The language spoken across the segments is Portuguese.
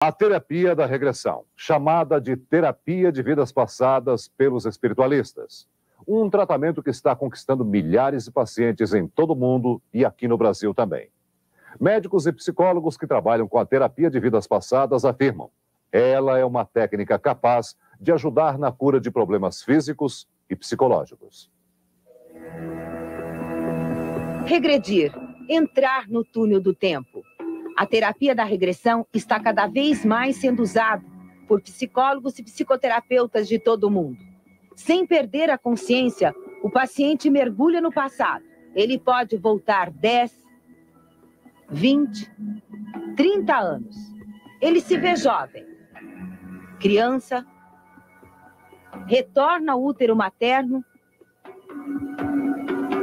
A terapia da regressão, chamada de terapia de vidas passadas pelos espiritualistas. Um tratamento que está conquistando milhares de pacientes em todo o mundo e aqui no Brasil também. Médicos e psicólogos que trabalham com a terapia de vidas passadas afirmam: ela é uma técnica capaz de ajudar na cura de problemas físicos e psicológicos. Regredir, entrar no túnel do tempo. A terapia da regressão está cada vez mais sendo usada por psicólogos e psicoterapeutas de todo o mundo. Sem perder a consciência, o paciente mergulha no passado. Ele pode voltar 10, 20, 30 anos. Ele se vê jovem, criança, retorna ao útero materno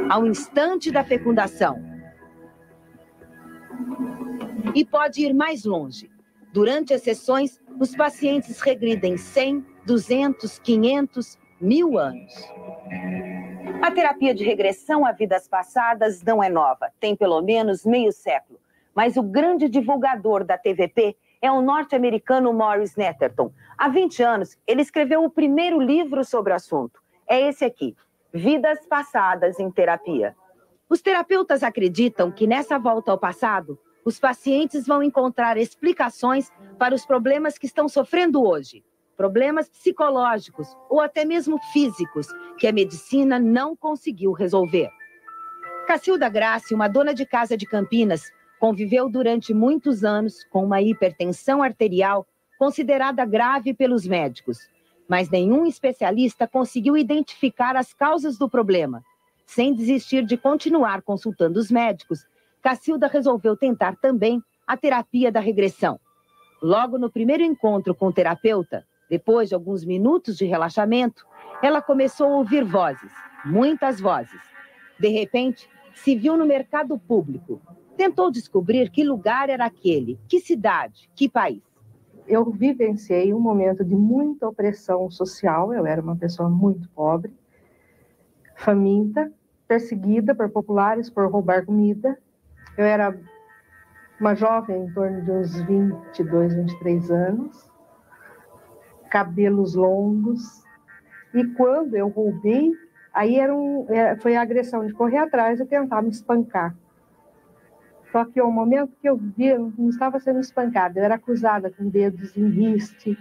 ao instante da fecundação. E pode ir mais longe. Durante as sessões, os pacientes regridem 100, 200, 500, 1000 anos. A terapia de regressão a vidas passadas não é nova, tem pelo menos meio século. Mas o grande divulgador da TVP é o norte-americano Maurice Netterton. Há 20 anos, ele escreveu o primeiro livro sobre o assunto. É esse aqui, Vidas Passadas em Terapia. Os terapeutas acreditam que nessa volta ao passado, os pacientes vão encontrar explicações para os problemas que estão sofrendo hoje. Problemas psicológicos ou até mesmo físicos, que a medicina não conseguiu resolver. Cacilda Grassi, uma dona de casa de Campinas, conviveu durante muitos anos com uma hipertensão arterial considerada grave pelos médicos. Mas nenhum especialista conseguiu identificar as causas do problema. Sem desistir de continuar consultando os médicos, Cacilda resolveu tentar também a terapia da regressão. Logo no primeiro encontro com o terapeuta, depois de alguns minutos de relaxamento, ela começou a ouvir vozes, muitas vozes. De repente, se viu no mercado público. Tentou descobrir que lugar era aquele, que cidade, que país. Eu vivenciei um momento de muita opressão social. Eu era uma pessoa muito pobre, faminta, perseguida por populares por roubar comida. Eu era uma jovem em torno de uns 22, 23 anos, cabelos longos, e quando eu roubei, aí foi a agressão de correr atrás e tentar me espancar. Só que o momento que eu vi, eu não estava sendo espancada, eu era acusada com dedos em riste,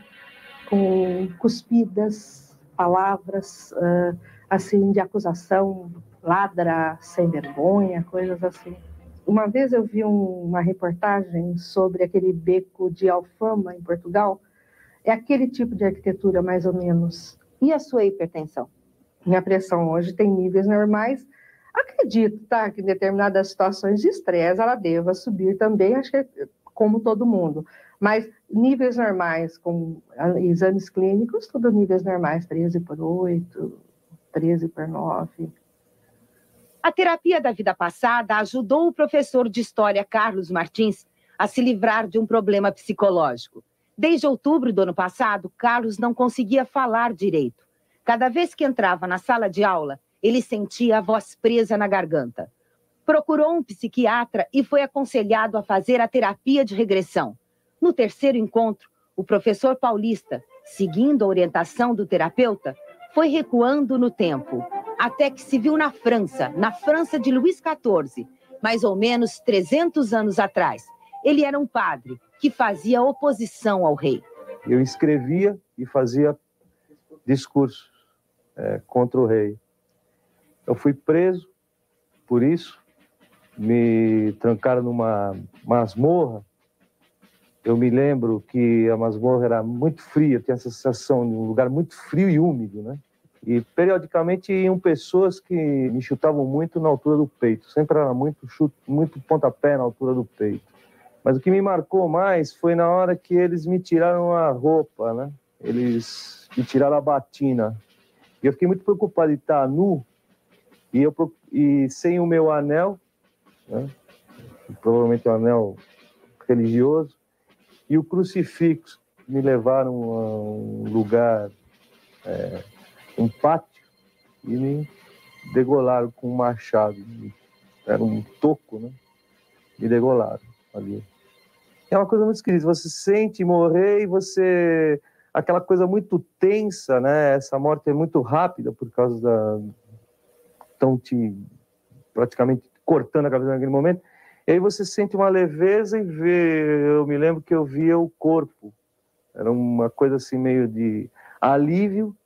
com cuspidas, palavras assim de acusação, ladra, sem vergonha, coisas assim. Uma vez eu vi uma reportagem sobre aquele beco de Alfama, em Portugal. É aquele tipo de arquitetura, mais ou menos. E a sua hipertensão? Minha pressão hoje tem níveis normais. Acredito, tá, que em determinadas situações de estresse ela deva subir também, acho que é como todo mundo. Mas níveis normais, com exames clínicos, tudo níveis normais, 13/8, 13/9. A terapia da vida passada ajudou o professor de História Carlos Martins a se livrar de um problema psicológico. Desde outubro do ano passado, Carlos não conseguia falar direito. Cada vez que entrava na sala de aula, ele sentia a voz presa na garganta. Procurou um psiquiatra e foi aconselhado a fazer a terapia de regressão. No terceiro encontro, o professor paulista, seguindo a orientação do terapeuta, foi recuando no tempo, até que se viu na França de Luís XIV, mais ou menos 300 anos atrás. Ele era um padre que fazia oposição ao rei. Eu escrevia e fazia discursos contra o rei. Eu fui preso por isso, me trancaram numa masmorra. Eu me lembro que a masmorra era muito fria, tinha essa sensação de um lugar muito frio e úmido, né? E periodicamente iam pessoas que me chutavam muito na altura do peito. Sempre era muito chute, muito pontapé na altura do peito. Mas o que me marcou mais foi na hora que eles me tiraram a roupa, né? Eles me tiraram a batina. E eu fiquei muito preocupado de estar nu e sem o meu anel, né? Provavelmente um anel religioso, e o crucifixo. Me levaram a um lugar, um pátio, e me degolaram com um machado. Era um toco, né? Me degolaram ali. É uma coisa muito esquisita. Você sente morrer e você... Aquela coisa muito tensa, né? Essa morte é muito rápida por causa da... Estão te praticamente cortando a cabeça naquele momento. E aí você sente uma leveza e vê... Eu me lembro que eu via o corpo. Era uma coisa assim meio de alívio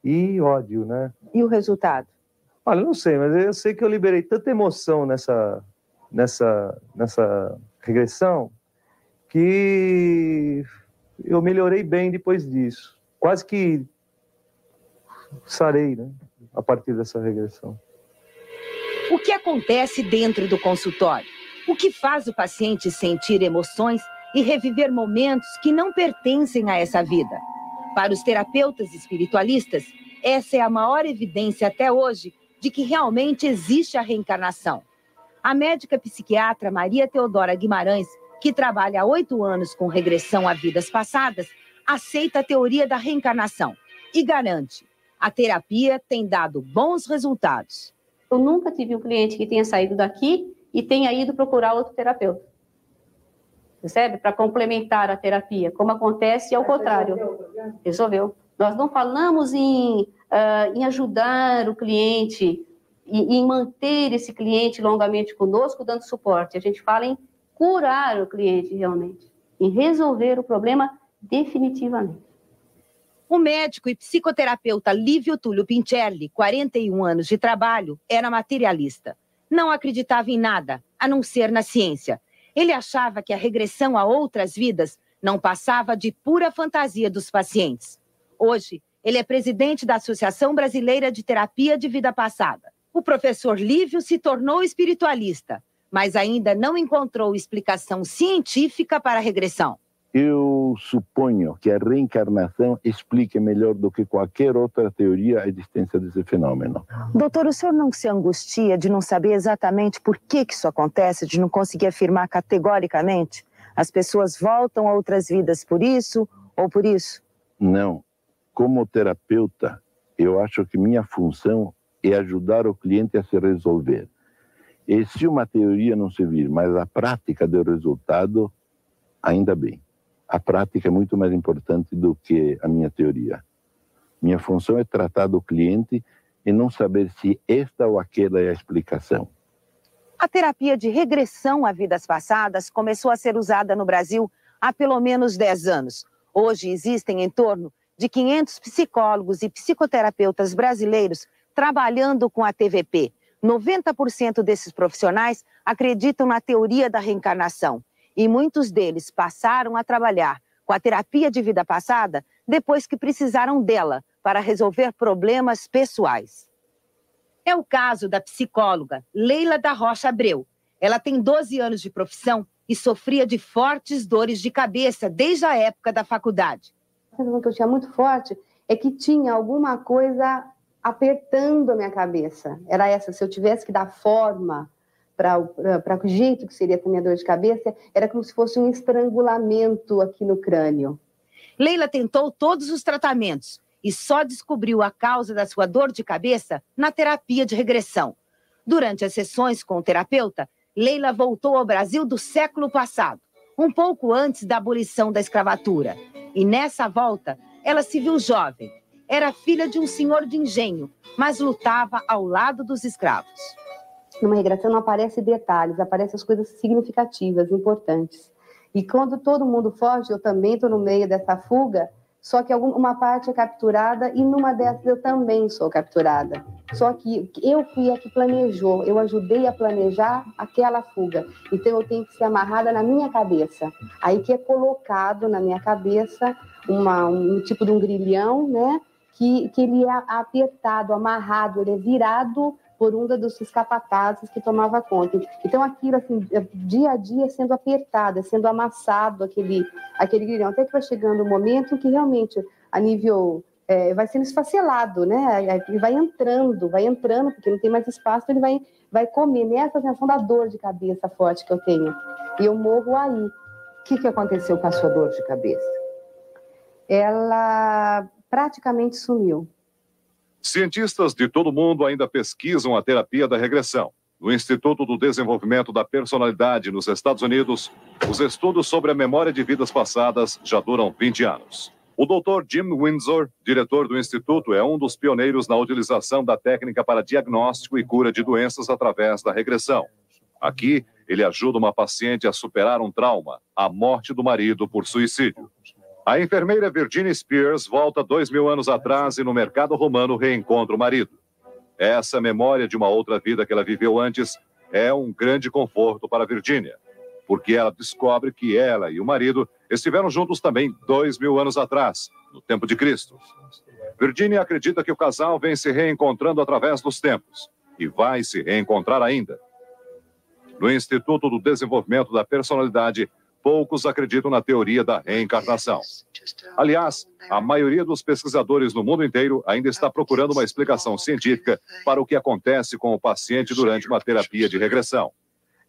e ódio, né? E o resultado? Olha, eu não sei, mas eu sei que eu liberei tanta emoção nessa regressão que eu melhorei bem depois disso. Quase que sarei, né? A partir dessa regressão. O que acontece dentro do consultório? O que faz o paciente sentir emoções e reviver momentos que não pertencem a essa vida? Para os terapeutas espiritualistas, essa é a maior evidência até hoje de que realmente existe a reencarnação. A médica psiquiatra Maria Teodora Guimarães, que trabalha há 8 anos com regressão a vidas passadas, aceita a teoria da reencarnação e garante: a terapia tem dado bons resultados. Eu nunca tive um cliente que tenha saído daqui e tenha ido procurar outro terapeuta. Percebe? Para complementar a terapia, como acontece ao contrário. Resolveu. Nós não falamos em ajudar o cliente, em manter esse cliente longamente conosco, dando suporte. A gente fala em curar o cliente realmente, em resolver o problema definitivamente. O médico e psicoterapeuta Lívio Túlio Pincelli, 41 anos de trabalho, era materialista. Não acreditava em nada, a não ser na ciência. Ele achava que a regressão a outras vidas não passava de pura fantasia dos pacientes. Hoje, ele é presidente da Associação Brasileira de Terapia de Vida Passada. O professor Lívio se tornou espiritualista, mas ainda não encontrou explicação científica para a regressão. Eu suponho que a reencarnação explique melhor do que qualquer outra teoria a existência desse fenômeno. Doutor, o senhor não se angustia de não saber exatamente por que isso acontece, de não conseguir afirmar categoricamente? As pessoas voltam a outras vidas por isso ou por isso? Não. Como terapeuta, eu acho que minha função é ajudar o cliente a se resolver. E se uma teoria não servir, mas a prática deu resultado, ainda bem. A prática é muito mais importante do que a minha teoria. Minha função é tratar do cliente e não saber se esta ou aquela é a explicação. A terapia de regressão a vidas passadas começou a ser usada no Brasil há pelo menos 10 anos. Hoje existem em torno de 500 psicólogos e psicoterapeutas brasileiros trabalhando com a TVP. 90% desses profissionais acreditam na teoria da reencarnação. E muitos deles passaram a trabalhar com a terapia de vida passada depois que precisaram dela para resolver problemas pessoais. É o caso da psicóloga Leila da Rocha Abreu. Ela tem 12 anos de profissão e sofria de fortes dores de cabeça desde a época da faculdade. A sensação que eu tinha muito forte é que tinha alguma coisa apertando a minha cabeça. Era essa, se eu tivesse que dar forma para o jeito que seria para minha dor de cabeça, era como se fosse um estrangulamento aqui no crânio. Leila tentou todos os tratamentos e só descobriu a causa da sua dor de cabeça na terapia de regressão. Durante as sessões com o terapeuta, Leila voltou ao Brasil do século passado, um pouco antes da abolição da escravatura. E nessa volta, ela se viu jovem. Era filha de um senhor de engenho, mas lutava ao lado dos escravos. Numa regressão não aparecem detalhes, aparecem as coisas significativas, importantes. E quando todo mundo foge, eu também estou no meio dessa fuga, só que uma parte é capturada e numa dessas eu também sou capturada. Só que eu fui a que planejou, eu ajudei a planejar aquela fuga. Então eu tenho que ser amarrada na minha cabeça. Aí que é colocado na minha cabeça um tipo de um grilhão, né? Que ele é apertado, amarrado, ele é virado por um dos escapatazes que tomava conta. Então, aquilo, assim, dia a dia, sendo apertado, sendo amassado, aquele grilhão, até que vai chegando um momento em que, realmente, a nível... vai sendo esfacelado, né? Ele vai entrando, porque não tem mais espaço, ele vai comer. Nessa sensação da dor de cabeça forte que eu tenho. E eu morro aí. O que aconteceu com a sua dor de cabeça? Ela praticamente sumiu. Cientistas de todo mundo ainda pesquisam a terapia da regressão. no Instituto do Desenvolvimento da Personalidade nos Estados Unidos, os estudos sobre a memória de vidas passadas já duram 20 anos. O Dr. Jim Windsor, diretor do Instituto, é um dos pioneiros na utilização da técnica para diagnóstico e cura de doenças através da regressão. Aqui, ele ajuda uma paciente a superar um trauma, a morte do marido por suicídio. A enfermeira Virginia Spears volta 2000 anos atrás e no mercado romano reencontra o marido. Essa memória de uma outra vida que ela viveu antes é um grande conforto para Virginia, porque ela descobre que ela e o marido estiveram juntos também 2000 anos atrás, no tempo de Cristo. Virginia acredita que o casal vem se reencontrando através dos tempos e vai se reencontrar ainda. No Instituto do Desenvolvimento da Personalidade, poucos acreditam na teoria da reencarnação. Aliás, a maioria dos pesquisadores no mundo inteiro ainda está procurando uma explicação científica para o que acontece com o paciente durante uma terapia de regressão.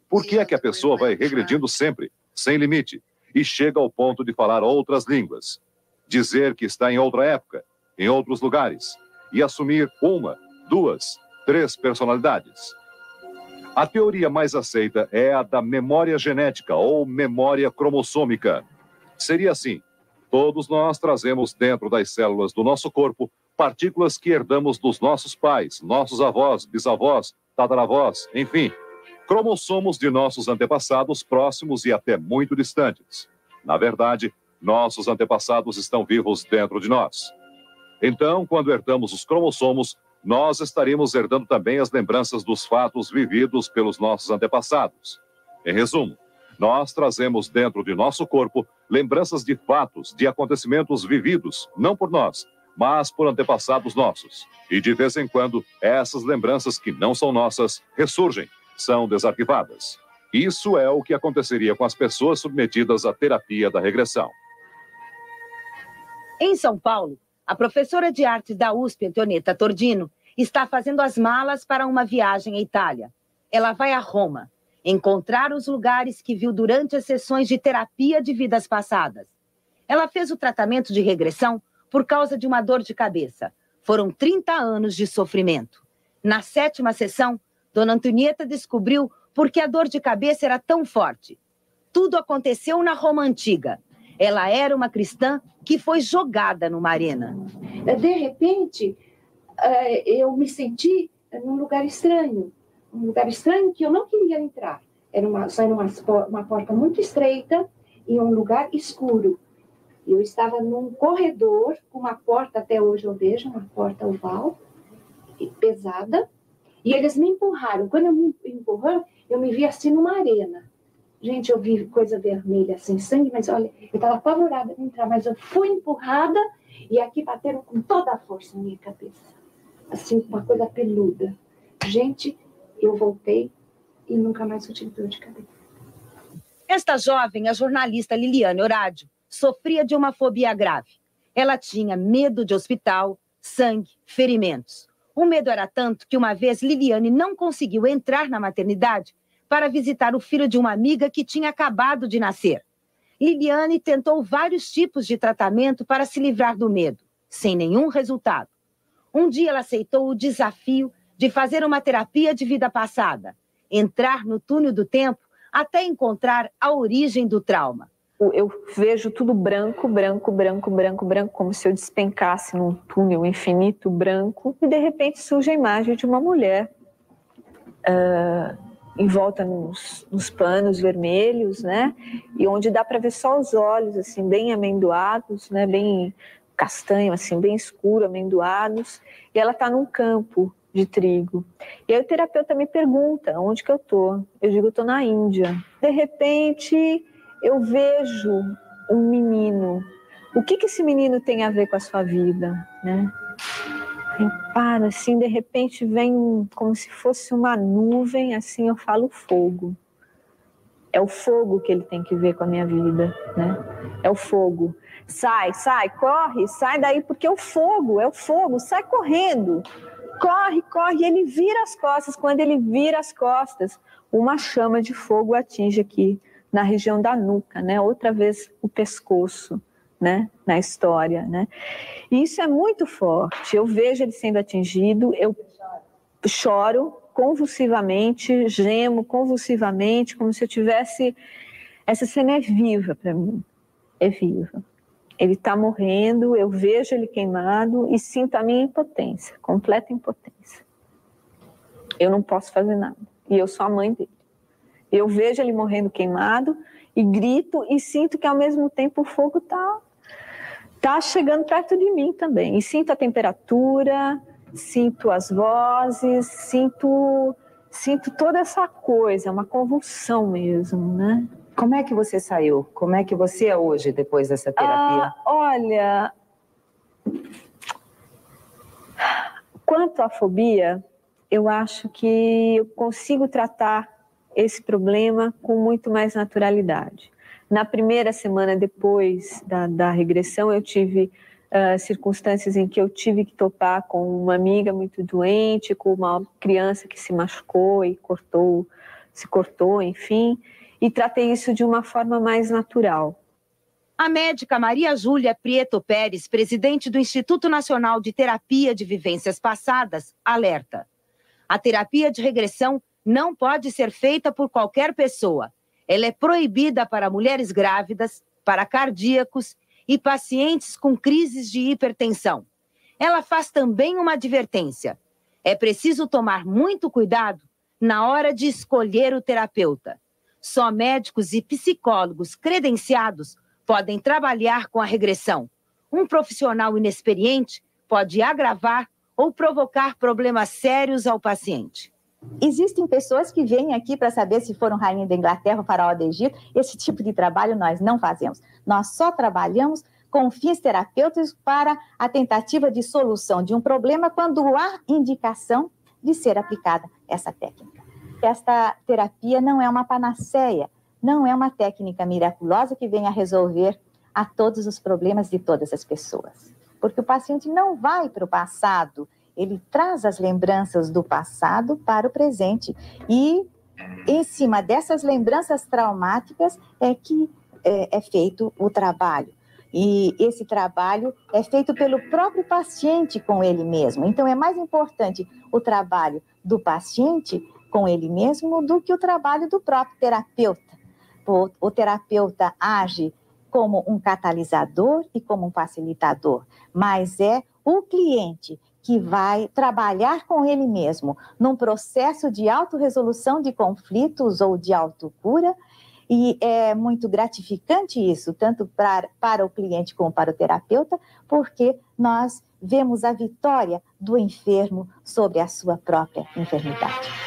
Por que é que a pessoa vai regredindo sempre, sem limite, e chega ao ponto de falar outras línguas, dizer que está em outra época, em outros lugares, e assumir 1, 2, 3 personalidades? A teoria mais aceita é a da memória genética ou memória cromossômica. Seria assim: todos nós trazemos dentro das células do nosso corpo partículas que herdamos dos nossos pais, nossos avós, bisavós, tataravós, enfim, cromossomos de nossos antepassados próximos e até muito distantes. Na verdade, nossos antepassados estão vivos dentro de nós. Então, quando herdamos os cromossomos, nós estaremos herdando também as lembranças dos fatos vividos pelos nossos antepassados. Em resumo, nós trazemos dentro de nosso corpo lembranças de fatos, de acontecimentos vividos, não por nós, mas por antepassados nossos. E de vez em quando, essas lembranças que não são nossas ressurgem, são desarquivadas. Isso é o que aconteceria com as pessoas submetidas à terapia da regressão. Em São Paulo, a professora de arte da USP, Antonieta Tordino, está fazendo as malas para uma viagem à Itália. Ela vai a Roma, encontrar os lugares que viu durante as sessões de terapia de vidas passadas. Ela fez o tratamento de regressão por causa de uma dor de cabeça. Foram 30 anos de sofrimento. Na 7ª sessão, Dona Antonieta descobriu por que a dor de cabeça era tão forte. Tudo aconteceu na Roma Antiga. Ela era uma cristã que foi jogada numa arena. De repente, eu me senti num lugar estranho. Um lugar estranho que eu não queria entrar. Era uma porta muito estreita e um lugar escuro. Eu estava num corredor, com uma porta, até hoje eu vejo, uma porta oval, pesada, e eles me empurraram. Quando eu me empurraram, eu me vi assim numa arena. Gente, eu vi coisa vermelha, sem sangue, mas olha, eu estava apavorada de entrar, mas eu fui empurrada e aqui bateram com toda a força na minha cabeça. Assim, uma coisa peluda. Gente, eu voltei e nunca mais eu tive dor de cabeça. Esta jovem, a jornalista Liliane Orádio, sofria de uma fobia grave. Ela tinha medo de hospital, sangue, ferimentos. O medo era tanto que uma vez Liliane não conseguiu entrar na maternidade para visitar o filho de uma amiga que tinha acabado de nascer. Liliane tentou vários tipos de tratamento para se livrar do medo, sem nenhum resultado. Um dia ela aceitou o desafio de fazer uma terapia de vida passada, entrar no túnel do tempo até encontrar a origem do trauma. Eu vejo tudo branco, branco, branco, branco, branco, como se eu despencasse num túnel infinito branco, e de repente surge a imagem de uma mulher envolta nos panos vermelhos, né? E onde dá para ver só os olhos, assim, bem amendoados, né? Bem castanho, assim, bem escuro, amendoados, e ela está num campo de trigo. E aí o terapeuta me pergunta onde que eu tô. Eu digo, eu tô na Índia. De repente, eu vejo um menino. O que esse menino tem a ver com a sua vida, né? Eu paro, assim, de repente vem como se fosse uma nuvem, assim, eu falo fogo. É o fogo que ele tem que ver com a minha vida, né? É o fogo. Sai, corre, sai daí, porque é o fogo, sai correndo. Corre, e ele vira as costas. Quando ele vira as costas, uma chama de fogo atinge aqui na região da nuca, né? Outra vez o pescoço, né? Na história, né? E isso é muito forte. Eu vejo ele sendo atingido, eu choro, convulsivamente, gemo convulsivamente, como se eu tivesse... Essa cena é viva para mim, é viva. Ele está morrendo, eu vejo ele queimado e sinto a minha impotência, completa impotência. Eu não posso fazer nada, e eu sou a mãe dele. Eu vejo ele morrendo queimado e grito e sinto que ao mesmo tempo o fogo tá chegando perto de mim também. E sinto a temperatura, sinto as vozes, sinto toda essa coisa, uma convulsão mesmo, né? Como é que você saiu? Como é que você é hoje depois dessa terapia? Olha, quanto à fobia, eu acho que eu consigo tratar esse problema com muito mais naturalidade. Na primeira semana depois da regressão, eu tive circunstâncias em que eu tive que topar com uma amiga muito doente, com uma criança que se machucou e se cortou, enfim, e tratei isso de uma forma mais natural. A médica Maria Júlia Prieto Pérez, presidente do Instituto Nacional de Terapia de Vivências Passadas, alerta: a terapia de regressão não pode ser feita por qualquer pessoa. Ela é proibida para mulheres grávidas, para cardíacos e pacientes com crises de hipertensão. Ela faz também uma advertência: é preciso tomar muito cuidado na hora de escolher o terapeuta. Só médicos e psicólogos credenciados podem trabalhar com a regressão. Um profissional inexperiente pode agravar ou provocar problemas sérios ao paciente. Existem pessoas que vêm aqui para saber se foram rainha da Inglaterra ou faraó do Egito. Esse tipo de trabalho nós não fazemos. Nós só trabalhamos com fins terapêuticos para a tentativa de solução de um problema quando há indicação de ser aplicada essa técnica. Esta terapia não é uma panaceia, não é uma técnica miraculosa que venha resolver a todos os problemas de todas as pessoas. Porque o paciente não vai para o passado, ele traz as lembranças do passado para o presente. E, em cima dessas lembranças traumáticas, é que é feito o trabalho. E esse trabalho é feito pelo próprio paciente com ele mesmo. Então, é mais importante o trabalho do paciente com ele mesmo do que o trabalho do próprio terapeuta. O terapeuta age como um catalisador e como um facilitador, mas é o cliente que vai trabalhar com ele mesmo num processo de autorresolução de conflitos ou de autocura, e é muito gratificante isso, tanto para o cliente como para o terapeuta, porque nós vemos a vitória do enfermo sobre a sua própria enfermidade.